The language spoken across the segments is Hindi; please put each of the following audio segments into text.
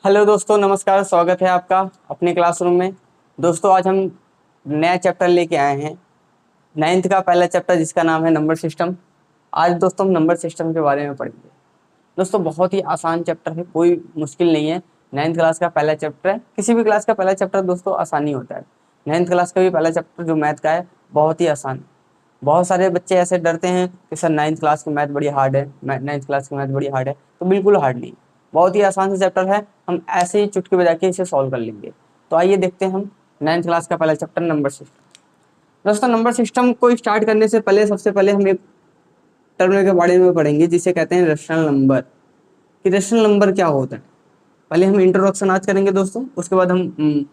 हेलो दोस्तों, नमस्कार। स्वागत है आपका अपने क्लासरूम में। दोस्तों, आज हम नया चैप्टर लेके आए हैं, नाइन्थ का पहला चैप्टर जिसका नाम है नंबर सिस्टम। आज दोस्तों हम नंबर सिस्टम के बारे में पढ़ेंगे। दोस्तों, बहुत ही आसान चैप्टर है, कोई मुश्किल नहीं है। नाइन्थ क्लास का पहला चैप्टर है। किसी भी क्लास का पहला चैप्टर दोस्तों आसानी होता है। नाइन्थ क्लास का भी पहला चैप्टर जो मैथ का है बहुत ही आसान है। बहुत सारे बच्चे ऐसे डरते हैं कि सर नाइन्थ क्लास की मैथ बड़ी हार्ड है, नाइन्थ क्लास की मैथ बड़ी हार्ड है। तो बिल्कुल हार्ड नहीं, बहुत ही आसान सा चैप्टर है। हम ऐसे ही चुटकी बजा के इसे सॉल्व कर लेंगे। तो आइए देखते हैं हम नाइन्थ क्लास का पहला चैप्टर नंबर सिस्टम। दोस्तों, नंबर सिस्टम को स्टार्ट करने से पहले सबसे पहले हम एक टर्म के बारे में पढ़ेंगे जिसे कहते हैं रेशनल नंबर। कि रेशनल नंबर क्या होता है, पहले हम इंट्रोडक्शन आज करेंगे दोस्तों। उसके बाद हम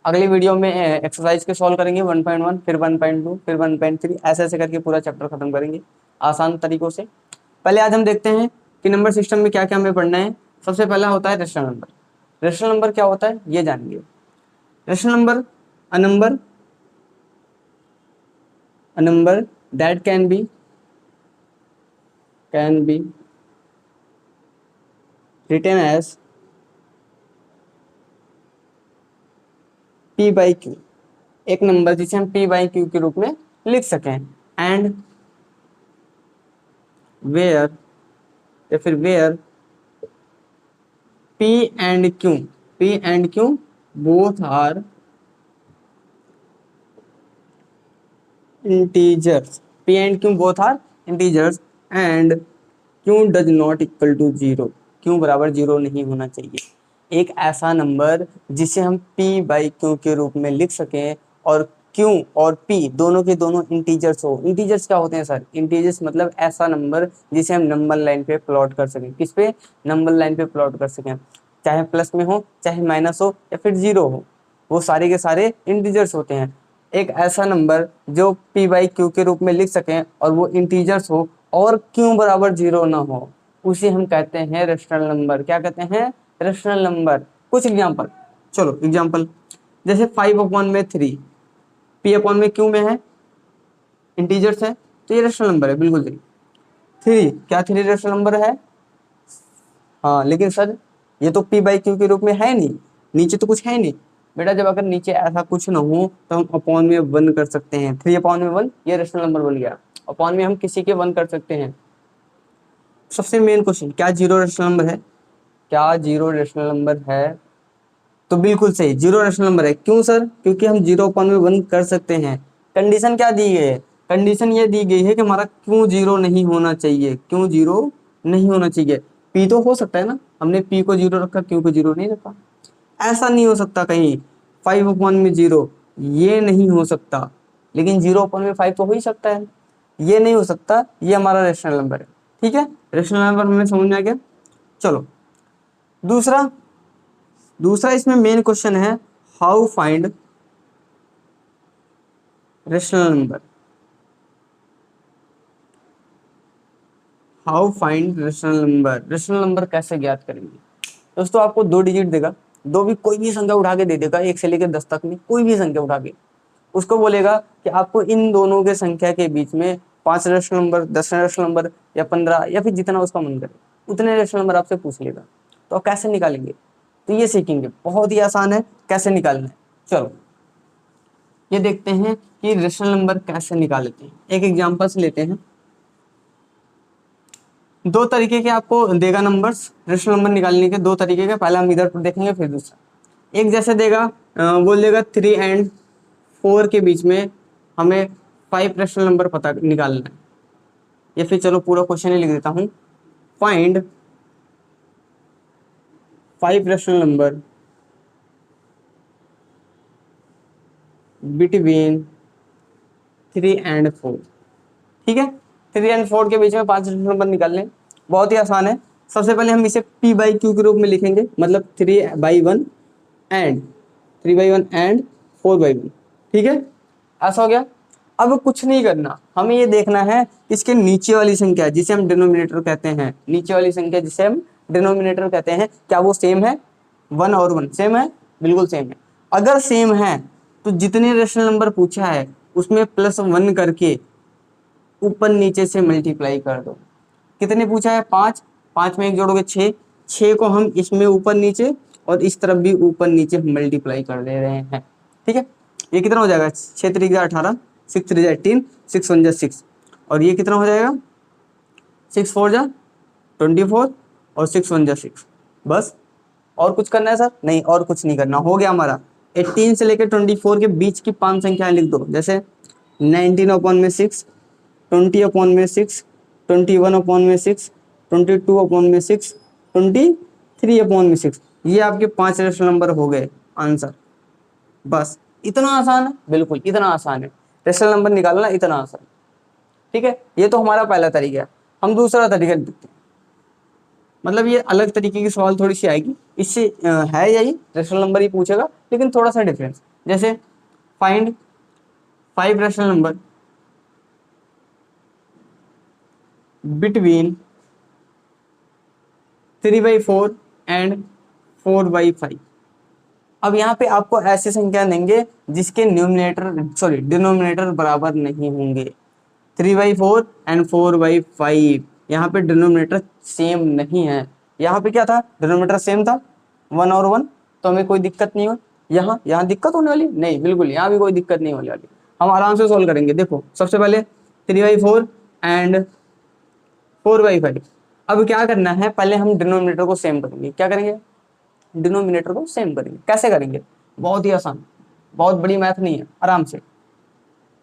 अगली वीडियो में एक्सरसाइज के सॉल्व करेंगे 1.1, फिर 1.2, फिर 1.3, ऐसे ऐसे करके पूरा चैप्टर खत्म करेंगे आसान तरीकों से। पहले आज हम देखते हैं कि नंबर सिस्टम में क्या क्या हमें पढ़ना है। सबसे पहला होता है रेशनल नंबर। रेशनल नंबर क्या होता है ये जानेंगे। Rational number a number that can be written as p by Q. एक नंबर जिसे हम p बाई क्यू के रूप में लिख सकें। एंड वेयर या फिर where p and Q both are integers. p and q both are integers and q does not equal to zero. q बराबर जीरो नहीं होना चाहिए। एक ऐसा नंबर जिसे हम p बाई क्यू के रूप में लिख सकें और q और p दोनों के दोनों इंटीजर्स हो। इंटीजर्स क्या होते हैं सर? इंटीजर्स मतलब ऐसा नंबर जिसे हम नंबर लाइन पे प्लॉट कर सकें। किस पे? नंबर लाइन पे प्लॉट कर सकें, चाहे प्लस में हो, चाहे माइनस हो, या फिर जीरो हो। वो सारे के सारे इंटीजर्स होते हैं। एक ऐसा नंबर जो p बाई क्यू के रूप में लिख सकें और वो इंटीजर्स हो और q बराबर जीरो ना हो, उसे हम कहते हैं रेशनल नंबर। क्या कहते हैं? Rational number. कुछ एग्जांपल, चलो एग्जांपल जैसे 5/3 p/q में है, इंटीजर्स है, तो ये रेशनल नंबर है, बिल्कुल सही। 3 क्या 3 रेशनल नंबर है? हाँ, लेकिन सर ये तो p बाई क्यू के रूप में है नहीं, नीचे तो कुछ है नहीं। बेटा, जब अगर नीचे ऐसा कुछ ना हो तो हम अपॉन में 1 कर सकते हैं। 3/1 ये रेशनल नंबर बन गया। अपॉन में हम किसी के 1 कर सकते हैं। सबसे मेन क्वेश्चन, क्या जीरो रेशनल नंबर है? क्या जीरो रेशनल नंबर है? तो बिल्कुल सही, जीरो रेशनल नंबर है। क्यों सर? क्योंकि हम 0/1 कर सकते हैं। कंडीशन क्या दी गई है? कंडीशन ये दी गई है कि हमारा क्यों जीरो नहीं होना चाहिए। क्यों जीरो नहीं होना चाहिए? पी तो हो सकता है ना, हमने पी को जीरो रखा, क्यू को जीरो नहीं रखा। ऐसा नहीं हो सकता कहीं। 5/1 में जीरो, ये नहीं हो सकता। लेकिन 0/5 तो हो ही सकता है। ये नहीं हो सकता, ये हमारा रेशनल नंबर है। ठीक है, रेशनल नंबर हमें समझ में आ गया। चलो दूसरा दूसरा इसमें मेन क्वेश्चन है, how find rational number. How find rational number. Rational number कैसे ज्ञात करेंगे? दोस्तों, आपको 2 डिजिट देगा, दो भी कोई भी संख्या उठा के दे देगा, 1 से लेकर 10 तक में कोई भी संख्या उठा के। उसको बोलेगा कि आपको इन दोनों के संख्या के बीच में 5 रेशनल नंबर, 10 रेशनल नंबर या 15 या फिर जितना उसका मन करे उतने रेशनल नंबर आपसे पूछ लेगा। तो आप कैसे निकालेंगे? तो ये सीखेंगे, बहुत ही आसान है कैसे निकालना है। चलो ये देखते हैं कि रेशनल नंबर कैसे निकालते हैं। एक एग्जांपल से लेते हैं। 2 तरीके के आपको देगा नंबर्स, रेशनल नंबर निकालने के 2 तरीके के। पहला हम इधर पर देखेंगे, फिर दूसरा। एक जैसे देगा, बोल देगा 3 एंड 4 के बीच में हमें 5 रेशनल नंबर पता निकालना है। या फिर चलो पूरा क्वेश्चन ही लिख देता हूँ, find 5 rational number between 3 and 4। ठीक है, 3 एंड 4 के बीच में 5 रेशनल नंबर निकालने, बहुत ही आसान है। सबसे पहले हम इसे p बाई क्यू के रूप में लिखेंगे, मतलब 3/1 एंड 3/1 एंड 4/1। ठीक है, ऐसा हो गया। अब कुछ नहीं करना, हमें ये देखना है इसके नीचे वाली संख्या जिसे हम डिनोमिनेटर कहते हैं। नीचे वाली संख्या जिसे हम डिनोमिनेटर कहते हैं, क्या वो सेम है? 1 और 1 सेम है, बिल्कुल सेम है। अगर सेम है तो जितने रेशनल नंबर पूछा है उसमें +1 करके ऊपर नीचे से मल्टीप्लाई कर दो। कितने पूछा है? 5, 5 में 1 जोड़ोगे 6, 6 को हम इसमें ऊपर नीचे और इस तरफ भी ऊपर नीचे मल्टीप्लाई कर दे रहे हैं। ठीक है, ये कितना हो जाएगा, 6 3 18, 6 3 18, 6 1 6, और ये कितना हो जाएगा 6 4 24 और 6 1 6। बस, और कुछ करना है सर? नहीं, और कुछ नहीं करना, हो गया हमारा। 18 से लेकर 24 के बीच की 5 संख्याएं लिख दो, जैसे 19 अपॉन में 6, 20 अपॉन में 6, 21 अपॉन में 6, 22 अपॉन में 6, 23 अपॉन में 6। ये आपके 5 रेशनल नंबर हो गए आंसर। बस इतना आसान है, बिल्कुल इतना आसान है, रेशनल नंबर निकालना इतना आसान। ठीक है, ये तो हमारा पहला तरीका है। हम दूसरा तरीका देखते हैं, मतलब ये अलग तरीके की सवाल थोड़ी सी आएगी, इससे है यही रेशनल नंबर ही पूछेगा, लेकिन थोड़ा सा डिफरेंस। जैसे find 5 rational number between 3/4 and 4/5। अब यहाँ पे आपको ऐसी संख्या देंगे जिसके डिनोमिनेटर बराबर नहीं होंगे। 3/4 एंड 4/5, यहाँ पे डिनोमिनेटर सेम नहीं है। यहाँ पे क्या था, डिनोमिनेटर सेम था 1 और 1, तो हमें कोई दिक्कत नहीं हो। यहाँ दिक्कत होने वाली नहीं, बिल्कुल यहाँ भी कोई दिक्कत नहीं होने वाली, हम आराम से सोल्व करेंगे। देखो सबसे पहले 3/4 एंड 4/5। अब क्या करना है, पहले हम डिनोमिनेटर को सेम करेंगे। क्या करेंगे, डिनोमिनेटर को सेम करेंगे। कैसे करेंगे, बहुत ही आसान, बहुत बड़ी मैथ नहीं है, आराम से।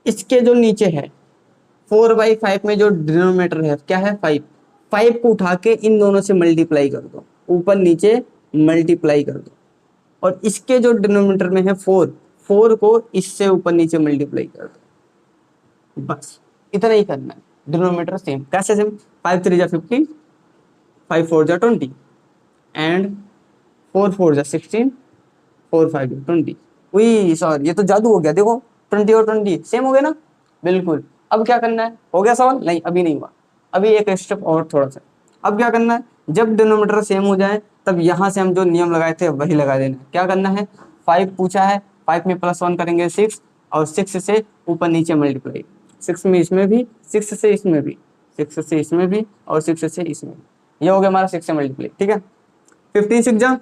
इसके जो नीचे है 4/5 में जो डिनोमिनेटर है क्या है 5, 5 को उठा के इन दोनों से मल्टीप्लाई कर दो, ऊपर नीचे मल्टीप्लाई कर दो। और इसके जो डिनोमिनेटर में है 4, 4 को इससे ऊपर नीचे मल्टीप्लाई कर दो। बस इतना ही करना है, डिनोमिनेटर सेम। कैसे सेम, 5 3 50, 5 4 20 एंड 4 4 16, 4 5 20। वही सर, ये तो जादू हो गया, देखो 20 और 20 सेम हो गए ना, बिल्कुल। अब क्या करना है, हो गया सवाल? नहीं, अभी नहीं हुआ, अभी एक स्टेप और थोड़ा सा। अब क्या करना है, जब डिनोमिनेटर सेम हो जाए तब यहाँ से हम जो नियम लगाए थे वही लगा देना है। क्या करना है, 5 पूछा है, 5 में +1 करेंगे 6, और 6 से ऊपर नीचे मल्टीप्लाई, 6 में इसमें भी, 6 से इसमें भी, 6 से इसमें भी, और 6 से इसमें भी। ये हो गया हमारा 6 से मल्टीप्लाई। ठीक है, 15 6 जा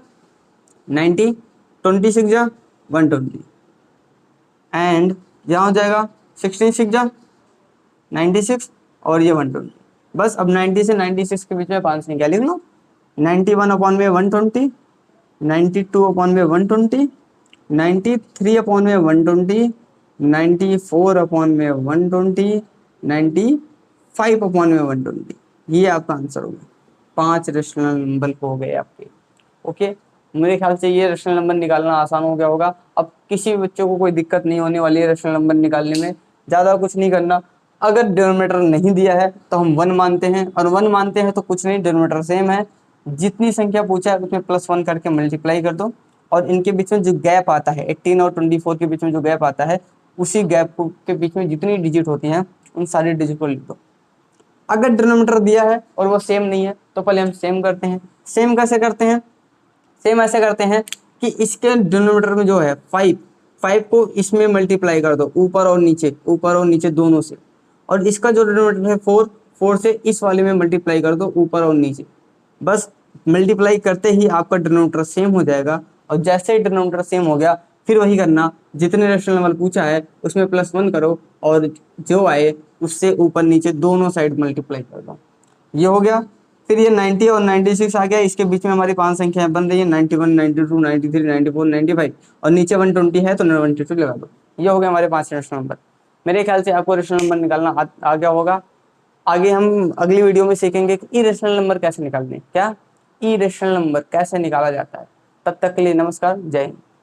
90, 20 6 जा 120, एंड यहाँ हो जाएगा 16 6 जा 96, और ये 120। बस अब 90 से 96 के बीच में 5 संख्या लिख लो। 91 अपॉन में 120, 92 अपॉन में 120, 93 अपॉन में 120, 94 अपॉन में 120, 95 अपॉन में 120। ये आपका आंसर हो गया। 5 रेशनल नंबर हो गए आपके। ओके, मेरे ख्याल से ये रेशनल नंबर निकालना आसान हो गया होगा। अब किसी भी बच्चों को कोई दिक्कत नहीं होने वाली है रेशनल नंबर निकालने में। ज़्यादा कुछ नहीं करना, अगर डिनोमिनेटर नहीं दिया है तो हम 1 मानते हैं, और 1 मानते हैं तो कुछ नहीं, डिनोमिनेटर सेम है, जितनी संख्या पूछा है उसमें +1 करके मल्टीप्लाई कर दो, और इनके बीच में जो गैप आता है 18 और 24 के बीच में जो गैप आता है, उसी गैप के बीच में जितनी डिजिट होती हैं उन सारी डिजिट को लिख दो। अगर डिनोमिनेटर दिया है और वो सेम नहीं है तो पहले हम सेम करते हैं। सेम कैसे करते हैं, सेम ऐसे करते हैं कि इसके डिनोमिनेटर में जो है 5 को इसमें मल्टीप्लाई कर दो, ऊपर और नीचे दोनों से, और इसका जो डिनोमिनेटर है 4 से इस वाले में मल्टीप्लाई कर दो, ऊपर और नीचे। बस मल्टीप्लाई करते ही आपका डिनोमिनेटर सेम हो जाएगा, और जैसे ही डिनोमिनेटर सेम हो गया फिर वही करना, जितने रेशनल नंबर पूछा है उसमें +1 करो, और जो आए उससे ऊपर नीचे दोनों साइड मल्टीप्लाई कर दो। ये हो गया। फिर ये 90 और 96 आ गया, इसके बीच में हमारी 5 संख्याएं बन रही है, 91 92 93 94 95, और नीचे 120 है तो 122 लगा दो। ये हो गया हमारे 5 रेशनल नंबर। मेरे ख्याल से आपको रेशनल नंबर निकालना आ गया होगा। आगे हम अगली वीडियो में सीखेंगे कि इरेशनल नंबर कैसे निकालने, क्या इरेशनल नंबर कैसे निकाला जाता है। तब तक के लिए नमस्कार, जय हिंद।